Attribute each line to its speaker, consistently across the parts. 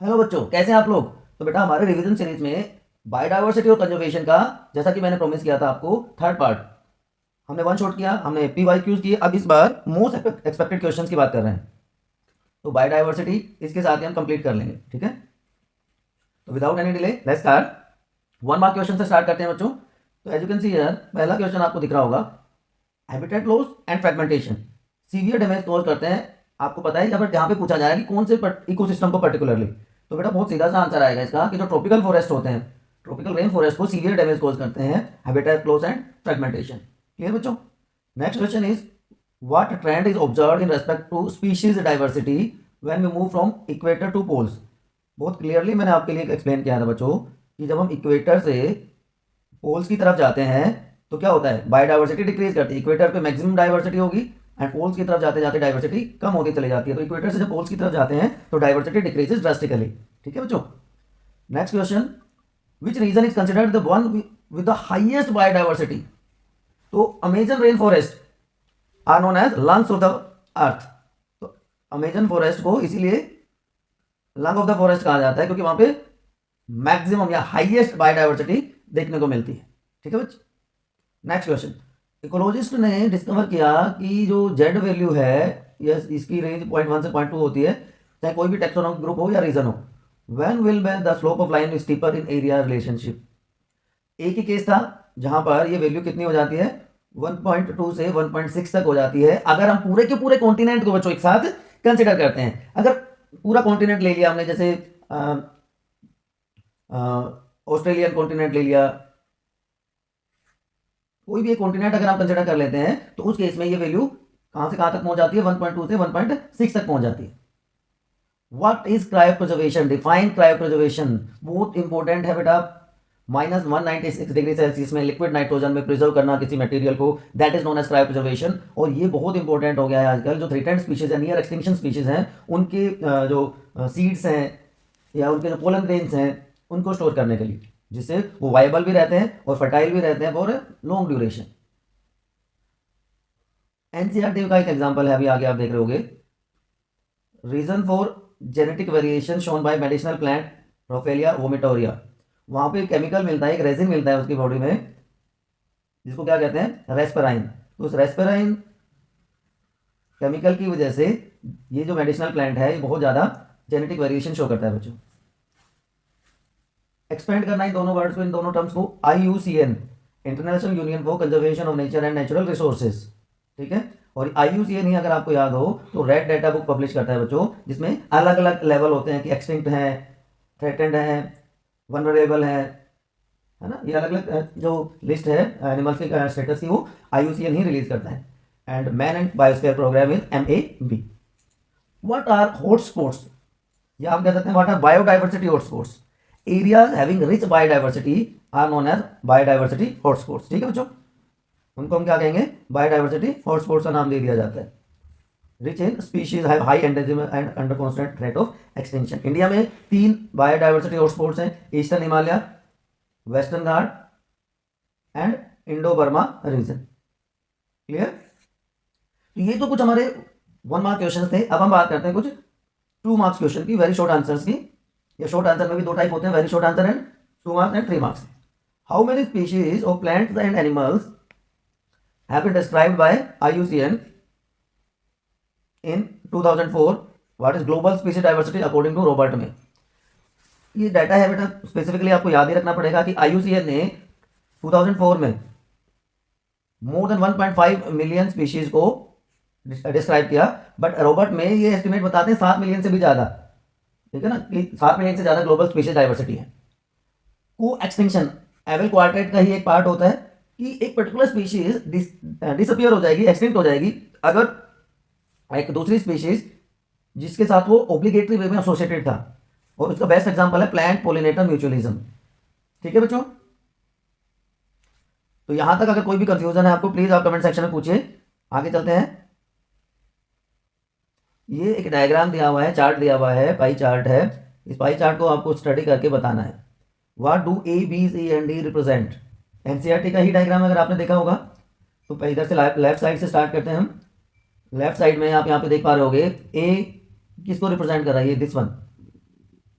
Speaker 1: Hello बच्चों, कैसे हैं आप लोग। तो बेटा हमारे रिवीजन सीरीज में बायोडाइवर्सिटी और कंजर्वेशन का, जैसा कि मैंने प्रॉमिस किया था आपको, थर्ड पार्ट हमने वन शॉट किया, हमने PYQs किए। अब इस बार मोस्ट एक्सपेक्टेड क्वेश्चंस की बात कर रहे हैं। तो बायोडाइवर्सिटी इसके साथ ही हम कंप्लीट कर लेंगे, ठीक है। तो without any delay let's start. 1 mark question से स्टार्ट करते हैं बच्चों। तो as you can see here, पहला क्वेश्चन आपको दिख रहा होगा, habitat loss and fragmentation. Severe damage cause करते हैं। आपको पता है यहाँ पे पूछा जा रहा है कि कौन से इकोसिस्टम को पर्टिकुलरली। तो बेटा बहुत सीधा सा आंसर आएगा इसका कि जो ट्रॉपिकल फॉरेस्ट होते हैं, ट्रॉपिकल रेन फॉरेस्ट को सीवियर डैमेज कॉज करते हैं habitat loss and fragmentation. Clear बच्चों। Next question is, what trend is observed in respect to species diversity when we move from equator to poles. बहुत clearly मैंने आपके लिए explain किया था बच्चों कि जब हम इक्वेटर से पोल्स की तरफ जाते हैं तो क्या होता है, बायोडाइवर्सिटी डिक्रीज करती है। इक्वेटर पे मैक्सिमम डाइवर्सिटी होगी एंड पोल्स की तरफ जाते जाते डाइवर्सिटी कम होती चली जाती है। तो इक्वेटर से जब पोल्स की तरफ जाते हैं तो डाइवर्सिटी डिक्रीजेज ड्रास्टिकली। ठीक है बच्चों। Next question, which region is considered the one with the highest biodiversity. तो Amazon rain forest are known as lungs of the earth. तो अमेजन फॉरेस्ट को इसीलिए लंग ऑफ द फॉरेस्ट कहा जाता है क्योंकि वहां पे मैक्सिमम या हाईएस्ट बायोडाइवर्सिटी देखने को मिलती है। ठीक है बच्चे। नेक्स्ट क्वेश्चन, इकोलॉजिस्ट ने डिस्कवर किया कि जो जेड वैल्यू है, यस, इसकी रेंज 0.1 से 0.2 होती है, चाहे कोई भी टेक्सोनोमिक ग्रुप हो या रीजन हो। When will be the slope of line steeper in area relationship. एक ही केस था जहां पर ये वैल्यू कितनी हो जाती है, 1.2 से 1.6 तक हो जाती है अगर हम पूरे के पूरे कॉन्टिनेंट को बच्चों एक साथ कंसिडर करते हैं। अगर पूरा कॉन्टिनेंट ले लिया हमने, जैसे ऑस्ट्रेलियन कॉन्टिनेंट ले लिया, कोई भी एक कॉन्टिनेंट अगर हम कंसिडर कर लेते हैं तो उस केस में ये वैल्यू कहां से कहां तक पहुंच जाती है, 1.2 से 1.6 तक पहुंच जाती है। What is cryopreservation, define cryopreservation, बहुत इंपॉर्टेंट है बेटा। -196 डिग्री सेल्सियस में लिक्विड नाइट्रोजन में प्रिजर्व करना किसी मटेरियल को, that is known as cryopreservation. और ये बहुत इंपॉर्टेंट हो गया है आजकल। जो थ्रेटेंड स्पीशीज है, नियर एक्सटिंक्शन स्पीशीज हैं, उनके जो सीड्स हैं या उनके जो पोलन ग्रेन्स हैं उनको स्टोर करने के लिए, जिससे वो वाइबल भी रहते हैं और फर्टाइल भी रहते हैं फॉर लॉन्ग ड्यूरेशन। एनसीईआरटी का एक एग्जांपल है, अभी आगे आप देख रहे होगे, region for genetic variation shown by medicinal plant rauvolfia vomitoria. वहां पे केमिकल मिलता है, एक रेजिन मिलता है उसकी बॉडी में, जिसको क्या कहते हैं, रेस्पेराइन। तो उस रेस्पेराइन केमिकल की वजह से ये जो मेडिसिनल प्लांट है ये बहुत ज्यादा जेनेटिक वेरिएशन शो करता है बच्चों। एक्सपेंड करना इन दोनों वर्ड्स को, इन दोनों टर्म्स को, IUCN, international Union for Conservation of Nature and Natural resources. ठीक है। और IUCN ही अगर आपको याद हो तो रेड डाटा बुक पब्लिश करता है बच्चों, जिसमें अलग अलग लेवल होते हैं कि एक्सटिंक्ट है, थ्रेटेंड है, वनरेबल है ना। ये अलग अलग जो लिस्ट है एनिमल्स की स्टेटस की, वो IUCN ही रिलीज करता है। And man and biosphere programme is MAB। What are hotspots, या हम कह सकते हैं what are biodiversity hotspots. Areas having rich biodiversity are known as biodiversity hotspots. ठीक है बच्चों, उनको हम क्या कहेंगे, बायोडाइवर्सिटी हॉटस्पॉट्स का नाम दे दिया जाता है। Rich in species have high endemism and under constant threat of extinction. India में 3 बायोडाइवर्सिटी हॉटस्पॉट्स हैं, Eastern Himalaya, western Ghat and Indo Burma region. Clear. तो ये तो कुछ हमारे 1 मार्क क्वेश्चन थे। अब हम बात करते हैं कुछ 2 मार्क्स क्वेश्चन की, वेरी शॉर्ट आंसर्स की। या शॉर्ट आंसर में भी 2 टाइप होते हैं, very short answer and 2 marks and 3 marks. How many species of plants and animals have been described by IUCN in 2004? What is global species diversity according to Robert May? ये data है बेटा, specifically आपको याद ही रखना पड़ेगा कि IUCN ने 2004 में मोर देन 1.5 मिलियन स्पीशीज को डिस्क्राइब किया, बट रॉबर्ट में ये एस्टिमेट बताते हैं 7 मिलियन से भी ज्यादा। ठीक है ना, कि 7 मिलियन से ज्यादा ग्लोबल स्पीशीज डाइवर्सिटी है। को एक्सटिंक्शन एवल क्वार्टेट का ही एक पार्ट होता है कि एक पर्टिकुलर स्पीशीज डिसअपियर हो जाएगी, एक्सटिंक्ट हो जाएगी, अगर एक दूसरी स्पीशीज जिसके साथ वो ऑब्लिगेटरी वे में एसोसिएटेड था। और उसका बेस्ट एग्जांपल है प्लांट पोलिनेटर म्यूचुअलिज्म। ठीक है बच्चों। तो यहां तक अगर कोई भी कंफ्यूजन है आपको, प्लीज आप कमेंट सेक्शन में पूछिए। आगे चलते हैं। ये एक डायग्राम दिया हुआ है, चार्ट दिया हुआ है, पाई चार्ट है। इस पाई चार्ट को आपको स्टडी करके बताना है। What do ABCD represent. NCERT का ही डायग्राम अगर आपने देखा होगा। तो इधर से लेफ्ट साइड से स्टार्ट करते हैं हम। लेफ्ट साइड में आप यहाँ पे देख पा रहे होगे, ए किसको रिप्रेजेंट कर रहा है, ये दिस वन,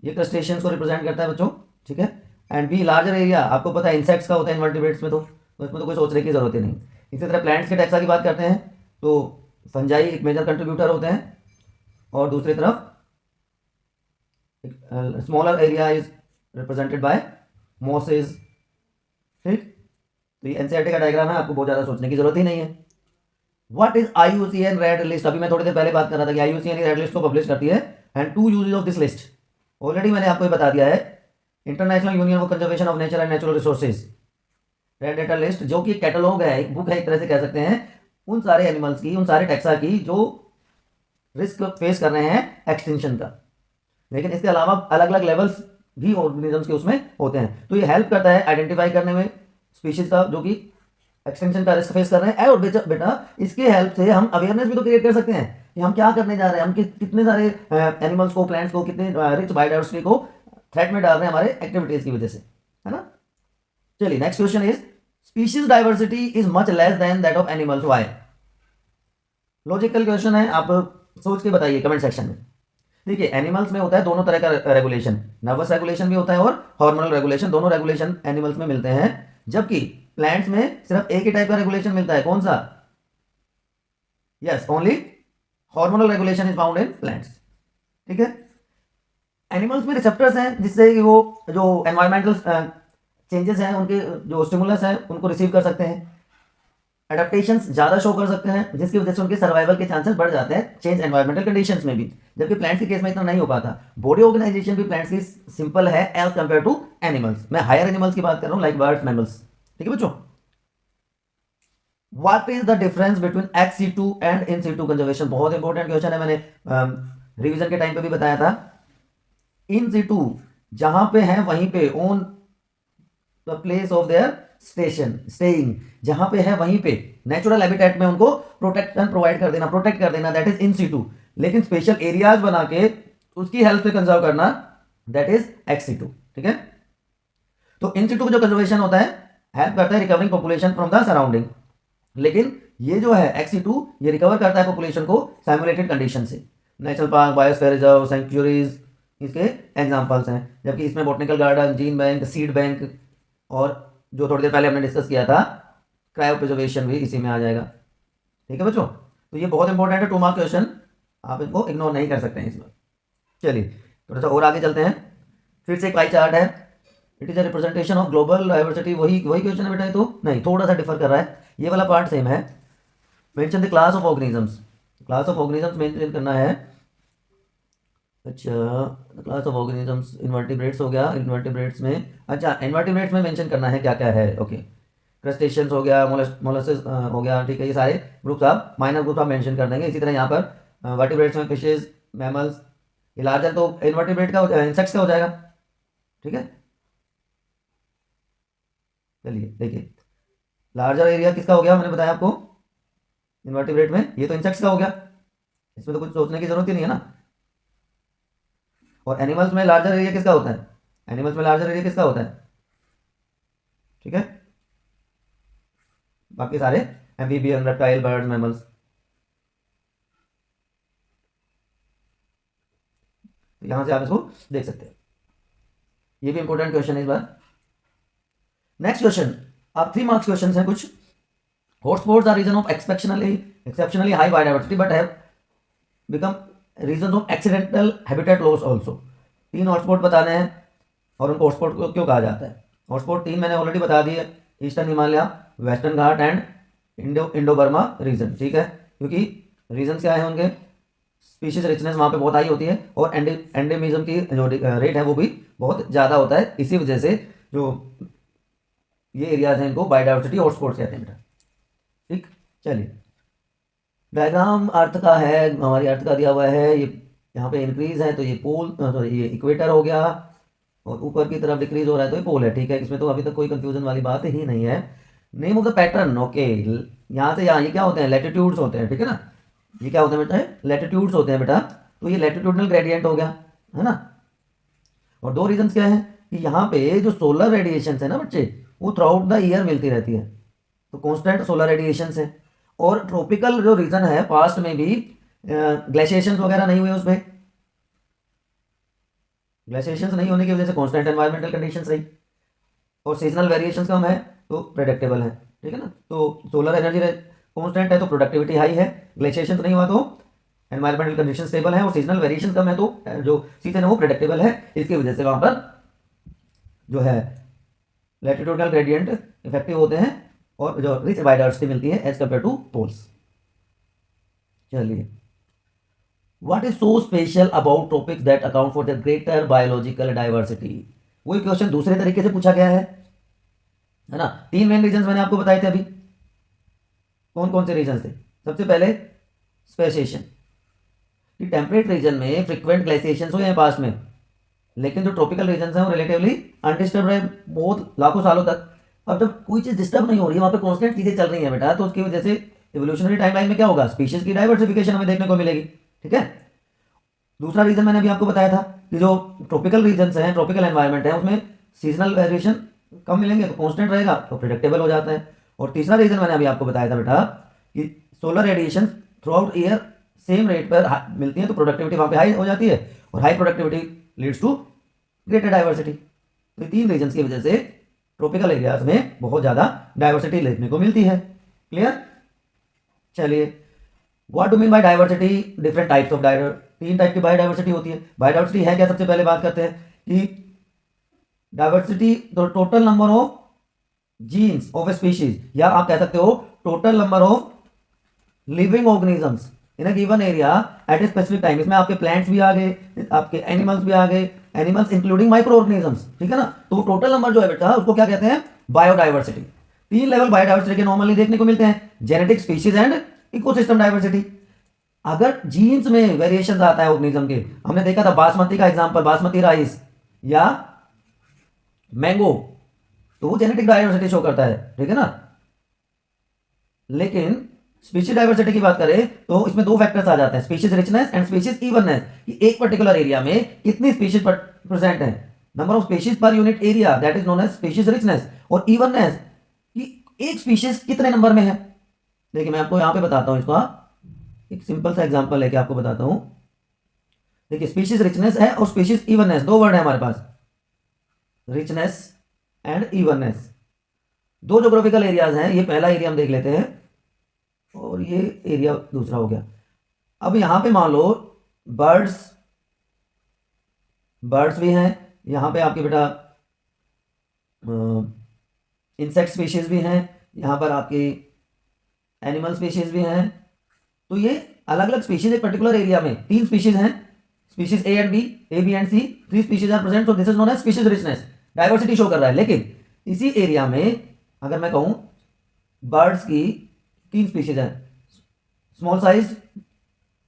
Speaker 1: ये क्रस्टेशियंस को रिप्रेजेंट करता है बच्चों, ठीक है। एंड बी लार्जर एरिया, आपको पता है इंसेक्ट्स का होता है इन्वर्टिब्रेट्स में, तो इसमें तो कोई सोचने की जरूरत ही नहीं। इसी तरह प्लांट्स के टैक्सा की बात करते हैं तो फंजाई एक मेजर कंट्रीब्यूटर होते हैं, और दूसरी तरफ smaller area is represented by masses, ठीक। तो ये एनसीईआरटी का डायग्राम है, आपको बहुत ज़्यादा सोचने की जरूरत ही नहीं है। What is IUCN red list, अभी मैं थोड़ी देर पहले बात कर रहा था कि IUCN रेड लिस्ट को पब्लिश करती है। And two uses of this list already मैंने आपको बता दिया है। International Union for Conservation of Nature and Natural Resources red data list, जो कि कैटलॉग है, एक बुक है एक तरह से कह सकते हैं, उन सारे एनिमल्स की, उन सारे टैक्सा की जो रिस्क फेस कर रहे हैं एक्सटिंक्शन का। लेकिन इसके अलावा अलग अलग लेवल्स भी ऑर्गेनिजम्स के उसमें होते हैं। तो ये हेल्प करता है आइडेंटिफाई करने में स्पीशीज का जो कि एक्सटेंशन का रिस्क फेस कर रहे हैं। और बेटा इसके हेल्प से हम अवेयरनेस भी तो क्रिएट कर सकते हैं कि हम क्या करने जा रहे हैं, हम कितने सारे एनिमल्स को, प्लांट्स को, कितने रिच बायोडाइवर्सिटी को थ्रेट में डाल रहे हैं हमारे एक्टिविटीज की वजह से, है ना। चलिए next question is species diversity is much less than that of animals, why. Logical question है, आप सोच के बताइए कमेंट सेक्शन में। देखिए एनिमल्स में होता है दोनों तरह का रेगुलेशन, नर्वस रेगुलेशन भी होता है और हार्मोनल रेगुलेशन, दोनों रेगुलेशन एनिमल्स में मिलते हैं। जबकि प्लांट्स में सिर्फ एक ही टाइप का रेगुलेशन मिलता है, कौन सा? Yes, only hormonal regulation is found in plants, ठीक है। एनिमल्स में रिसेप्टर्स हैं जिससे वो जो एनवायरमेंटल चेंजेस हैं, उनके जो स्टिमुलस हैं उनको रिसीव कर सकते हैं। एडेप्टेशंस ज़्यादा शो कर सकते हैं जिसकी वजह से उनके सर्वाइवल के चांसेस बढ़ जाते हैं चेंज एनवायरमेंटल कंडीशंस में भी, जबकि प्लांट्स के केस में इतना नहीं हो पाता। बॉडी ऑर्गेनाइजेशन भी प्लांट्स की सिंपल है एज कंपेयर टू एनिमल्स। मैं हायर एनिमल्स की बात कर रहा हूँ लाइक बर्ड्स, मैमल्स, ठीक है बच्चों। What is the difference between ex situ and in situ conservation, बहुत इंपॉर्टेंट क्वेश्चन है, मैंने रिवीजन के टाइम पे भी बताया था। इन situ जहां पे है वहीं पे, on the place of their station staying, जहां पे है वहीं पे नेचुरल हैबिटेट में उनको प्रोटेक्शन प्रोवाइड कर देना, प्रोटेक्ट कर देना, दैट इज इन situ। लेकिन स्पेशल एरियाज बना के उसकी हेल्प से कंजर्व करना, दैट इज ex situ, ठीक है। तो इन situ जो कंजर्वेशन होता है हेल्प करता है recovering population from the surrounding, लेकिन ये जो है ex situ ये रिकवर करता है पॉपुलेशन को सिमुलेटेड कंडीशन से। National park, biosphere reserve, sanctuaries इसके एग्जांपल्स हैं। जबकि इसमें botanical garden, gene bank, seed bank, और जो थोड़ी देर पहले हमने डिस्कस किया था क्रायो प्रिजर्वेशन भी इसी में आ जाएगा, ठीक है बच्चों। तो ये बहुत इंपॉर्टेंट है, 2 मार्क क्वेश्चन, आप इनको इग्नोर नहीं कर सकते हैं इसमें। चलिए थोड़ा सा और आगे चलते हैं। फिर से एक पाई चार्ट है, it is a representation of global diversity, वही क्वेश्चन है बेटा, ये तो नहीं, थोड़ा सा डिफर कर रहा है, ये वाला पार्ट सेम है। Mention the class of organisms, class of organisms mention करना है। अच्छा, क्लास ऑफ ऑर्गेनिजम्स इन्वर्टिब्रेट्स हो गया, इन्वर्टिब्रेट्स में, अच्छा इन्वर्टिब्रेट्स में मेंशन करना है क्या क्या है, ओके। क्रस्टेशियंस हो गया, मोलस्किस हो गया, ठीक है, ये सारे ग्रुप्स आप माइनर ग्रुप आप मेंशन कर देंगे। इसी तरह यहाँ पर वर्टिब्रेट्स में फिशेज, मैमल्स, ये लार्जर तो इन्वर्टिब्रेट का, इंसेक्ट्स का हो जाएगा, ठीक है। चलिए देखिए, लार्जर एरिया किसका हो गया, मैंने बताया आपको इन्वर्टिब्रेट में, ये तो इंसेक्ट्स का हो गया, इसमें तो कुछ सोचने की जरूरत ही नहीं है ना। और एनिमल्स में लार्जर एरिया किसका होता है, एनिमल्स में लार्जर एरिया किसका होता है, ठीक है। बाकी सारे एम्फीबियन, रेप्टाइल, बर्ड्स, मैमल्स, यहां से आप इसको देख सकते हैं। ये भी इंपॉर्टेंट क्वेश्चन है इस बार। नेक्स्ट क्वेश्चन, आप 3 मार्क्स क्वेश्चन हैं कुछ। Hotspots are region of exceptionally high biodiversity but have become region of accidental habitat loss also. 3 hotspot बताने हैं और उनको हॉटस्पॉट क्यों कहा जाता है। हॉटस्पॉट 3 मैंने ऑलरेडी बता दिए, eastern Himalaya, western Ghat and Indo Burma region, ठीक है। क्योंकि रीजन क्या है उनके, स्पीशीज रिचनेस वहाँ पे बहुत हाई होती है और एंडेमिज्म की जो रेट है वो भी बहुत ज़्यादा होता है। इसी वजह से जो ये एरियाज हैं इनको बायोडाइवर्सिटी हॉटस्पॉट्स कहते हैं बेटा, ठीक। चलिए डायग्राम अर्थ का है, हमारी अर्थ का दिया हुआ है, ये यहाँ पे इंक्रीज है तो ये पोल, सॉरी ये इक्वेटर हो गया, और ऊपर की तरफ डिक्रीज हो रहा है तो ये पोल है, ठीक है। इसमें तो अभी तक कोई कंफ्यूजन वाली बात ही नहीं है। Name of the pattern, okay, यहाँ से यहाँ ये क्या होते हैं, लैटिट्यूड्स होते हैं, ठीक है ना। ये क्या होते हैं बेटा, लैटिट्यूड्स होते हैं बेटा। तो ये लैटिट्यूडनल ग्रेडियंट हो गया, है ना। और 2 रीजन क्या है कि यहाँ पे जो सोलर रेडिएशन है ना बच्चे, वो थ्रू आउट द ईयर मिलती रहती है, तो कॉन्स्टेंट सोलर रेडिएशन है। और ट्रॉपिकल जो रीजन है पास्ट में भी ग्लेशिएशन वगैरह नहीं हुए उसमें, ग्लेशिएशंस नहीं होने की वजह से कॉन्स्टेंट एनवायरमेंटल कंडीशंस रही, और सीजनल वेरिएशंस कम है तो प्रेडिक्टेबल है, ठीक है ना। तो सोलर एनर्जी कॉन्स्टेंट है तो प्रोडक्टिविटी हाई है, ग्लेशिएशंस नहीं हुआ तो एनवायरमेंटल कंडीशन स्टेबल है, और सीजनल वेरिएशन कम है तो जो सीजन है वो प्रेडिक्टेबल है। इसकी वजह से वहाँ पर जो है लैटिट्यूडनल ग्रेडियंट इफेक्टिव होते हैं और जो रिच बायोडाइवर्सिटी मिलती है एज कम्पेयर टू पोल्स। चलिए, what is so special about topics that account for the greater biological diversity. वही क्वेश्चन दूसरे तरीके से पूछा गया है ना। तीन मेन रीजंस मैंने आपको बताए थे अभी। कौन कौन से रीजंस थे? सबसे पहले स्पेसिएशन, कि टेम्परेट रीजन में फ्रिक्वेंट ग्लेशिएशन हुए हैं पास्ट में, लेकिन जो ट्रॉपिकल रीजन हैं वो रिलेटिवली अनडिस्टर्ब रहे बहुत लाखों सालों तक। अब जब कोई चीज़ डिस्टर्ब नहीं हो रही है, वहाँ पे कॉन्स्टेंट चीज़ें चल रही हैं बेटा, तो उसकी वजह से इवोल्यूशनरी टाइमलाइन में क्या होगा? स्पीशीज की डाइवर्सिफिकेशन हमें देखने को मिलेगी, ठीक है। दूसरा रीजन मैंने अभी आपको बताया था कि जो ट्रॉपिकल रीजन हैं, ट्रॉपिकल एनवायरमेंट है, उसमें सीजनल वेरिएशन कम मिलेंगे तो कॉन्स्टेंट रहेगा तो प्रिडिक्टेबल हो जाता है। और तीसरा रीजन मैंने अभी आपको बताया था बेटा कि solar radiation through out year same rate पर मिलती है तो प्रोडक्टिविटी वहाँ पे हाई हो जाती है, और high productivity leads to greater diversity. तो तीन रीजन की वजह से ट्रॉपिकल एरियाज में बहुत ज़्यादा डाइवर्सिटी देखने को मिलती है। क्लियर? चलिए, what do mean by diversity? Different types of तीन टाइप की बायोडाइवर्सिटी होती है। बायोडाइवर्सिटी है क्या? सबसे पहले बात करते हैं कि डाइवर्सिटी तो total number of jeans of A species, या आप कह सकते हो total number of living organisms in a given area at a specific time. इसमें आपके प्लांट्स भी आ गए, आपके एनिमल्स भी आ गए, एनिमल्स इंक्लूडिंग माइक्रो ऑर्गेनिजम्स, ठीक है ना। तो टोटल नंबर जो है बेटा उसको क्या कहते हैं? बायोडाइवर्सिटी। तीन लेवल बायोडाइवर्सिटी के नॉर्मली देखने को मिलते हैं, genetic, species and ecosystem diversity. अगर जीन्स में वेरिएशन आता है ऑर्गेनिज्म के, हमने देखा था बासमती का एग्जांपल, बासमती राइस या मैंगो, तो वो जेनेटिक डाइवर्सिटी शो करता है, ठीक है ना। लेकिन स्पीशीज डाइवर्सिटी की बात करें तो इसमें दो फैक्टर्स आ जाते हैं, species richness and species evenness, कि एक पर्टिकुलर एरिया में कितनी स्पीशीज प्रेजेंट है, number of species per unit area, that is known as species richness, और इवननेस कि एक स्पीशीज कितने नंबर में है। देखिए मैं आपको यहां पे बताता हूं, इसका एक सिंपल सा एग्जांपल लेके आपको बताता हूं। देखिए स्पीशीज रिचनेस है और स्पीशीज इवननेस, दो वर्ड है हमारे पास, रिचनेस एंड इवननेस। दो ज्योग्राफिकल एरियाज हैं, ये पहला एरिया हम देख लेते हैं और ये एरिया दूसरा हो गया। अब यहां पे मान लो बर्ड्स बर्ड्स भी हैं, यहाँ पे आपके बेटा इंसेक्ट स्पीशीज भी हैं, यहाँ पर आपकी एनिमल स्पीशीज भी हैं। तो ये अलग अलग स्पीशीज एक पर्टिकुलर एरिया में, तीन स्पीशीज हैं, species A and B, A B and C, three species are present, so this is known as species richness, diversity show कर रहा है। लेकिन इसी एरिया में अगर मैं कहूं बर्ड्स की तीन स्पीशीज हैं, small size,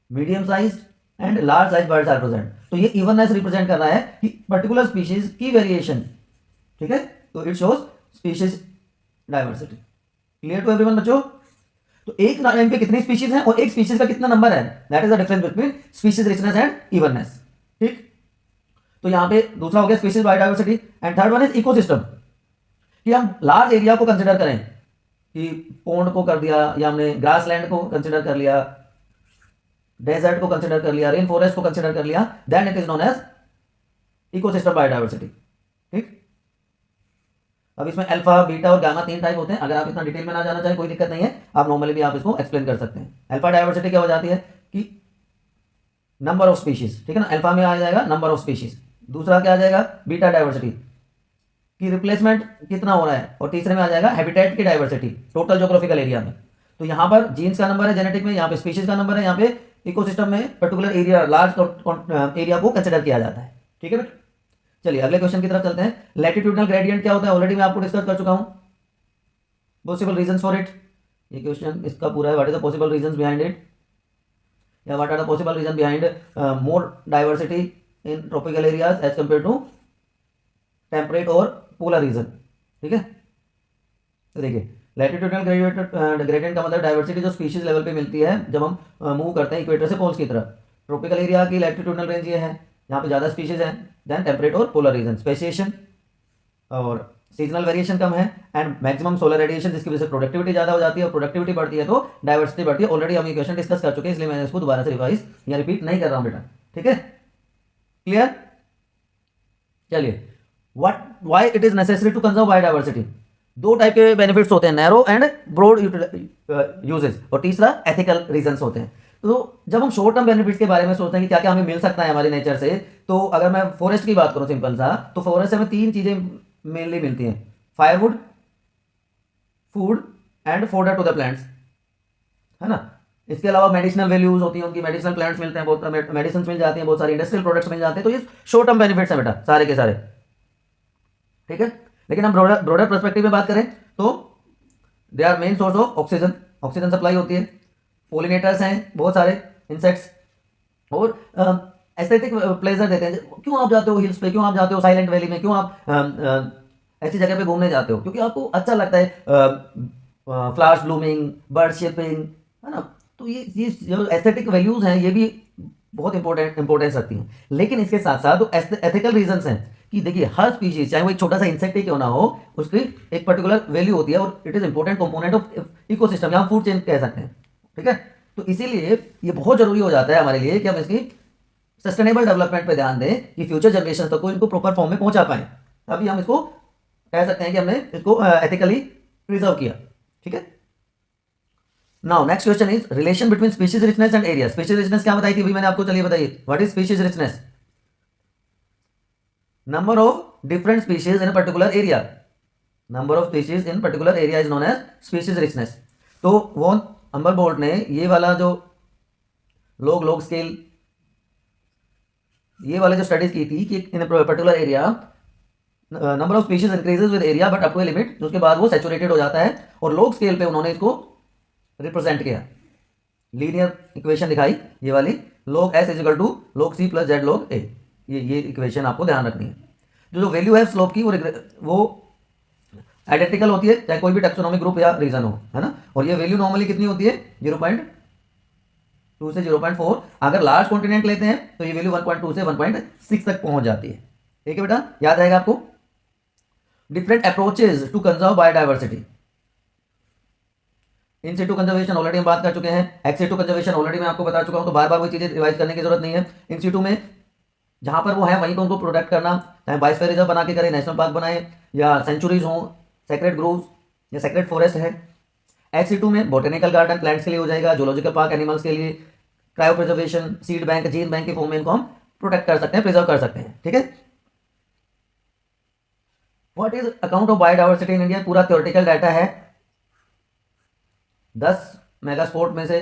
Speaker 1: medium size and large size birds are present, तो ये इवननेस रिप्रेजेंट कर रहा है कि पर्टिकुलर स्पीशीज की वेरिएशन, ठीक है। तो it shows species diversity. Clear to everyone बच्चों? तो एक टाइम पे कितनी स्पीशीज हैं और एक स्पीशीज का कितना नंबर है, that is the difference between species richness and evenness, ठीक। तो यहां पे दूसरा हो गया species biodiversity, and third one is ecosystem, कि हम लार्ज एरिया को कंसिडर करें, कि पोंड को कर दिया, या हमने ग्रासलैंड को कंसिडर कर लिया, डेजर्ट को कंसिडर कर लिया, रेन फॉरेस्ट को कंसिडर कर लिया, then it is known as ecosystem biodiversity, ठीक। अब इसमें अल्फा, बीटा और गामा तीन टाइप होते हैं। अगर आप इतना डिटेल में ना जाना चाहें कोई दिक्कत नहीं है, आप नॉर्मली भी आप इसको एक्सप्लेन कर सकते हैं। अल्फा डाइवर्सिटी क्या हो जाती है कि नंबर ऑफ स्पीशीज, ठीक है ना, अल्फा में आ जाएगा नंबर ऑफ स्पीशीज। दूसरा क्या आ जाएगा? बीटा डाइवर्सिटी, कि रिप्लेसमेंट कितना हो रहा है, और तीसरे में आ जाएगा हैबिटेट की डाइवर्सिटी, टोटल ज्योग्राफिकल एरिया में। तो यहाँ पर जीन्स का नंबर है जेनेटिक में, यहाँ पे स्पीशीज का नंबर है, यहाँ पे इकोसिस्टम में पर्टिकुलर एरिया, लार्ज एरिया को कंसिडर किया जाता है, ठीक है बेटा। चलिए अगले क्वेश्चन की तरफ चलते हैं। लैटिट्यूडनल ग्रेडियंट क्या होता है, ऑलरेडी मैं आपको डिस्कस कर चुका हूं। पॉसिबल रीजंस फॉर इट, ये क्वेश्चन इसका पूरा है। What is the possible reasons behind it, या what are the possible reason behind more diversity in tropical areas as compare to temperate और पोलर रीजन, ठीक है। तो देखिए लैटिट्यूडनल ग्रेडियंट का मतलब डाइवर्सिटी जो स्पीशीज लेवल पे मिलती है जब हम मूव करते हैं इक्वेटर से पोल्स की तरफ। ट्रॉपिकल एरिया की लैटिट्यूडनल रेंज ये है, यहाँ पे ज़्यादा स्पीशीज हैं, देन टेम्परेट और पोलर रीजन, स्पेसिएशन और सीजनल वेरिएशन कम है, एंड मैक्सिमम सोलर रेडिएशन, जिसकी वजह से प्रोडक्टिविटी ज़्यादा हो जाती है, और प्रोडक्टिविटी बढ़ती है तो डाइवर्सिटी बढ़ती है। ऑलरेडी हम ये क्वेश्चन डिस्कस कर चुके हैं, इसलिए मैंने इसको दोबारा से रिवाइज या रिपीट नहीं कर रहा हूँ बेटा, ठीक है। क्लियर? चलिए, what why it is necessary to conserve biodiversity. दो टाइप के बेनिफिट्स होते हैं, नैरो एंड ब्रॉड यूजेस, और तीसरा एथिकल रीजंस होते हैं। तो जब हम शॉर्ट टर्म बेनिफिट्स के बारे में सोचते हैं कि क्या क्या हमें मिल सकता है हमारे नेचर से, तो अगर मैं फॉरेस्ट की बात करूं सिंपल सा, तो फॉरेस्ट से हमें तीन चीजें मेनली मिलती हैं: firewood, food and fodder to the plants, है ना। इसके अलावा मेडिसिनल वैल्यूज होती हैं उनकी, मेडिसिनल प्लांट्स मिलते हैं, बहुत मेडिसिन मिल जाती हैं, बहुत सारी इंडस्ट्रियल प्रोडक्ट्स मिल जाते हैं। तो ये शॉर्ट टर्म बेनिफिट्स हैं बेटा सारे के सारे, ठीक है। लेकिन हम ब्रॉडर ब्रॉडर पर्सपेक्टिव में बात करें तो they are main source of oxygen, oxygen supply होती है, पोलिनेटर्स हैं बहुत सारे इंसेक्ट्स, और एस्थेटिक प्लेजर देते हैं। क्यों आप जाते हो हिल्स पे, क्यों आप जाते हो साइलेंट वैली में, क्यों आप ऐसी जगह पे घूमने जाते हो? क्योंकि आपको अच्छा लगता है, फ्लावर्स ब्लूमिंग, बर्ड शिपिंग, है ना। तो ये जो एस्थेटिक वैल्यूज हैं ये भी बहुत इंपॉर्टेंस रखती हैं। लेकिन इसके साथ साथ जो एथिकल रीजंस हैं कि देखिए हर स्पीशीज, चाहे वो एक छोटा सा इंसेक्ट ही क्यों ना हो, उसकी एक पर्टिकुलर वैल्यू होती है, और it is important component of ecosystem, या हम फूड चेन कह सकते हैं, ठीक है। तो इसीलिए ये बहुत जरूरी हो जाता है हमारे लिए कि हम इसकी सस्टेनेबल डेवलपमेंट पे ध्यान दें कि फ्यूचर जनरेशन तक को इनको प्रॉपर फॉर्म में पहुंचा पाए। तभी हम इसको कह सकते हैं कि हमने इसको एथिकली प्रिजर्व किया, ठीक है। Now next question is relation between species richness and area. Species richness क्या बताई थी भाई मैंने आपको, चलिए बताइए, what is species richness? Number of different species in particular area, number of species in particular area is known as species richness. तो वो अंबर बोल्ट ने ये वाला जो लॉग स्केल, ये वाले जो स्टडीज की थी कि in particular area number of species increases with area but up to a limit, उसके बाद वो सैचुरेटेड हो जाता है। और लॉग स्केल पे उन्होंने इसको रिप्रेजेंट किया, लीनियर इक्वेशन दिखाई ये वाली, log s is equal to log c plus Z log a। ये इक्वेशन आपको ध्यान रखनी है। जो वैल्यू है स्लोप की वो आइडेंटिकल होती है, चाहे कोई भी टेक्सोनॉमिक ग्रुप या रीजन हो, है ना। और ये वैल्यू नॉर्मली कितनी होती है, 0.2 से 0.4। अगर लार्ज कॉन्टिनेंट लेते हैं तो ये वैल्यू 1.2 से 1.6 तक पहुंच जाती है, ठीक है बेटा, याद रहेगा आपको। Different approaches to conserve biodiversity. In situ conservation already हम बात कर चुके हैं, एक्स सिटू कंजर्वेशन ऑलरेडी मैं आपको बता चुका हूं, तो बार बार वही चीजें रिवाइज करने की जरूरत नहीं है। इन सिटू में जहां पर वो है वहीं पर उनको प्रोटेक्ट करना, चाहे बायोस्फीयर रिजर्व बना के करें, नेशनल पार्क बनाए, या सेंचुरीज हो, सेक्रेट ग्रोव्स या सेक्रेट फॉरेस्ट है। एक्स सिटू में बोटेनिकल गार्डन प्लांट्स के लिए हो जाएगा, जूलॉजिकल पार्क एनिमल्स के लिए, cryo preservation, seed bank, gene bank के फॉर्म में इनको हम प्रोटेक्ट कर सकते हैं, प्रिजर्व कर सकते हैं, ठीक है। What is account of biodiversity in India? पूरा थ्योरेटिकल डाटा है, 10 मेगा स्पोर्ट में से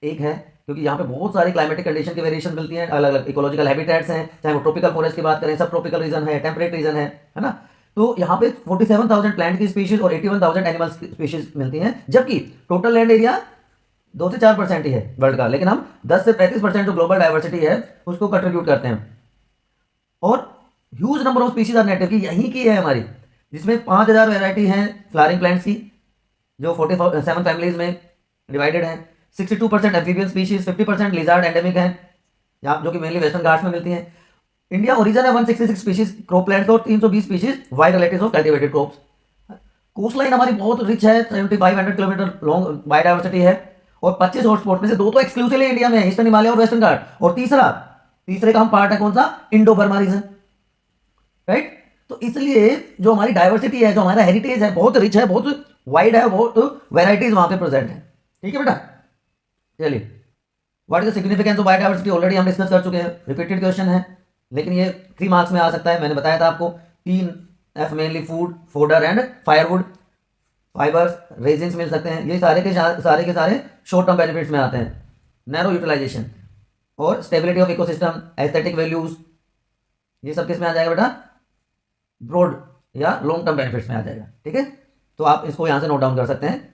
Speaker 1: एक है, क्योंकि यहाँ पे बहुत सारी क्लाइमेटिक कंडीशन की वेरिएशन मिलती हैं, अलग अलग इकोलॉजिकल हैबिटेट्स हैं, चाहे वो ट्रॉपिकल फॉरेस्ट की बात करें, सब ट्रॉपिकल रीजन है, टेम्परेट रीजन है ना। तो यहाँ पे 47,000 प्लांट की स्पीशीज और 81,000 एनिमल स्पीशीज मिलती हैं, जबकि टोटल लैंड एरिया 2 से 4% ही है वर्ल्ड का, लेकिन हम 10 से 35% जो ग्लोबल डाइवर्सिटी है उसको कंट्रीब्यूट करते हैं। और huge number of species are native की यहीं की है हमारी, जिसमें 5,000 वेराइटी हैं फ्लावरिंग प्लांट्स की, जो 47 फैमिलीज में डिवाइडेड हैं। 62% एम्फीबियन स्पीशीज, 50% लिजार्ड एंडेमिक हैं, जो कि मेनली वेस्टर्न घाट्स में मिलती हैं। इंडिया ओरिजिन है 166 स्पीशीज क्रॉप प्लांट्स और 320 species wild relatives of cultivated crops. Coast line हमारी बहुत रिच है, 7500 किलोमीटर लॉन्ग बायोडाइवर्सिटी है, और 25 हॉटस्पॉट में से 2 तो एक्सक्लूसिवली इंडिया में है, ईस्टर्न हिमालय और वेस्टर्न घाट, और तीसरे का हम पार्ट है कौन सा, इंडो बर्मा रीजन, राइट। तो इसलिए जो हमारी डाइवर्सिटी है, जो हमारा हेरिटेज है, बहुत रिच है, बहुत वाइड है, बहुत वेराइटीज वहां पे प्रेजेंट है, ठीक है बेटा। चलिए, what is the significance of biodiversity already हम डिस्कस कर चुके हैं, रिपीटेड क्वेश्चन है, लेकिन ये 3 मार्क्स में आ सकता है। मैंने बताया था आपको 3 F mainly food, fodder and firewood, fibres, resins मिल सकते हैं। ये सारे के सारे शॉर्ट टर्म बेनिफिट्स में आते हैं। नैरो यूटिलाइजेशन और stability of ecosystem, aesthetic values, ये सब किस में आ जाएगा बेटा, ब्रॉड या लॉन्ग टर्म बेनिफिट्स में आ जाएगा, ठीक है। तो आप इसको यहां से नोट डाउन कर सकते हैं।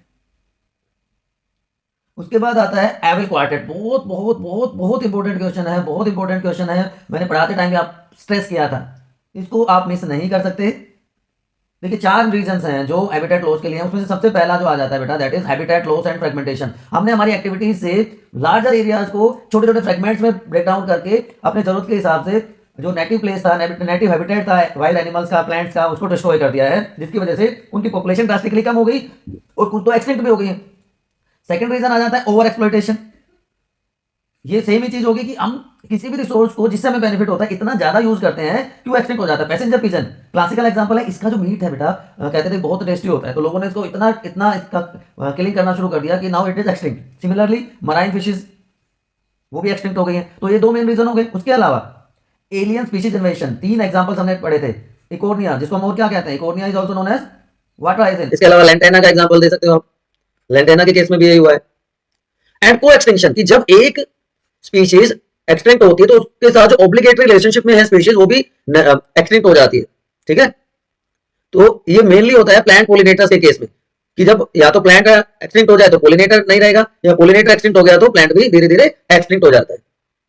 Speaker 1: उसके बाद आता है एविल क्वार्टेट, बहुत बहुत बहुत बहुत इंपॉर्टेंट क्वेश्चन है, बहुत इंपॉर्टेंट क्वेश्चन है। मैंने पढ़ाते टाइम भी आप स्ट्रेस किया था, इसको आप मिस नहीं कर सकते। देखिए 4 रीजंस हैं जो हैबिटेट लॉस के लिए हैं, उसमें से सबसे पहला जो आ जाता है बेटा, that is habitat loss and fragmentation. हमने हमारी एक्टिविटीज से लार्जर एरियाज को छोटे छोटे फ्रेगमेंट्स में ब्रेक डाउन करके अपने जरूरत के हिसाब से जो नेटिव प्लेस था, नेटिव हैबिटेट था वाइल्ड एनिमल्स का, प्लांट्स का, उसको डिस्ट्रॉय कर दिया है, जिसकी वजह से उनकी पॉपुलेशन ड्रास्टिकली कम हो गई और कुछ तो एक्सटिंक्ट भी हो गई है। सेकंड रीजन आ जाता है ओवर एक्सप्लॉइटेशन। ये सेम ही चीज होगी कि हम किसी भी रिसोर्स को जिससे हमें बेनिफिट होता है इतना ज्यादा यूज करते हैं कि वो एक्सटिंक्ट हो जाता है। पैसेंजर पिजन क्लासिकल एग्जांपल है। इसका जो मीट है बेटा कहते थे बहुत टेस्टी होता है, तो लोगों ने इसको इतना इतना इसका किलिंग करना शुरू कर दिया कि now it is extinct. Similarly marine fishes वो भी एक्सटिंक्ट हो गई हैं। तो ये दो मेन रीजन हो गए। उसके अलावा एलियन स्पीशीज इन्वेशन, 3 एग्जांपल्स हमने पढ़े थे। इकोर्निया, जिसको हम और क्या कहते हैं, Eichhornia is also known as water hyacinth. इसके अलावा लेंटेना का एग्जांपल दे सकते हो आप, लेंटेना के केस में भी यही हुआ है। एंड को एक्सटिंक्शन, कि जब एक स्पीशीज एक्सटिंक्ट होती है तो उसके साथ जो ऑब्लिगेटरी रिलेशनशिप में है स्पीशीज वो भी एक्सटिंक्ट हो जाती है। ठीक है, तो ये मेनली होता है प्लांट पोलिनेटर्स के केस में, कि जब या तो प्लांट एक्सटिंक्ट हो जाए तो पोलिनेटर नहीं रहेगा, या पोलिनेटर एक्सटिंक्ट हो गया तो प्लांट भी धीरे धीरे एक्सटिंक्ट हो जाता है।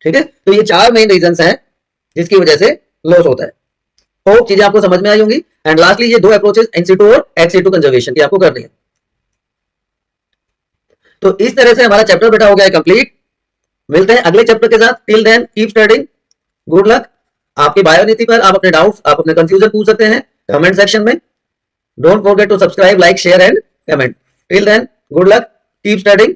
Speaker 1: ठीक है, तो ये 4 मेन रीजंस हैं जिसकी वजह से लॉस होता है। होप चीजें आपको समझ में आई होंगी। एंड लास्टली ये 2 अप्रोचेस इन सिटू और एक्स सिटू कंजर्वेशन की आपको करनी है। तो इस तरह से हमारा चैप्टर बेटा हो गया है कंप्लीट। मिलते हैं अगले चैप्टर के साथ। Till then keep studying, good luck. आपकी बायोनीति पर आप अपने डाउट्स, आप अपने कंफ्यूजन पूछ सकते हैं कमेंट सेक्शन में। Don't forget to subscribe, like, share and comment. Till then good luck, keep studying.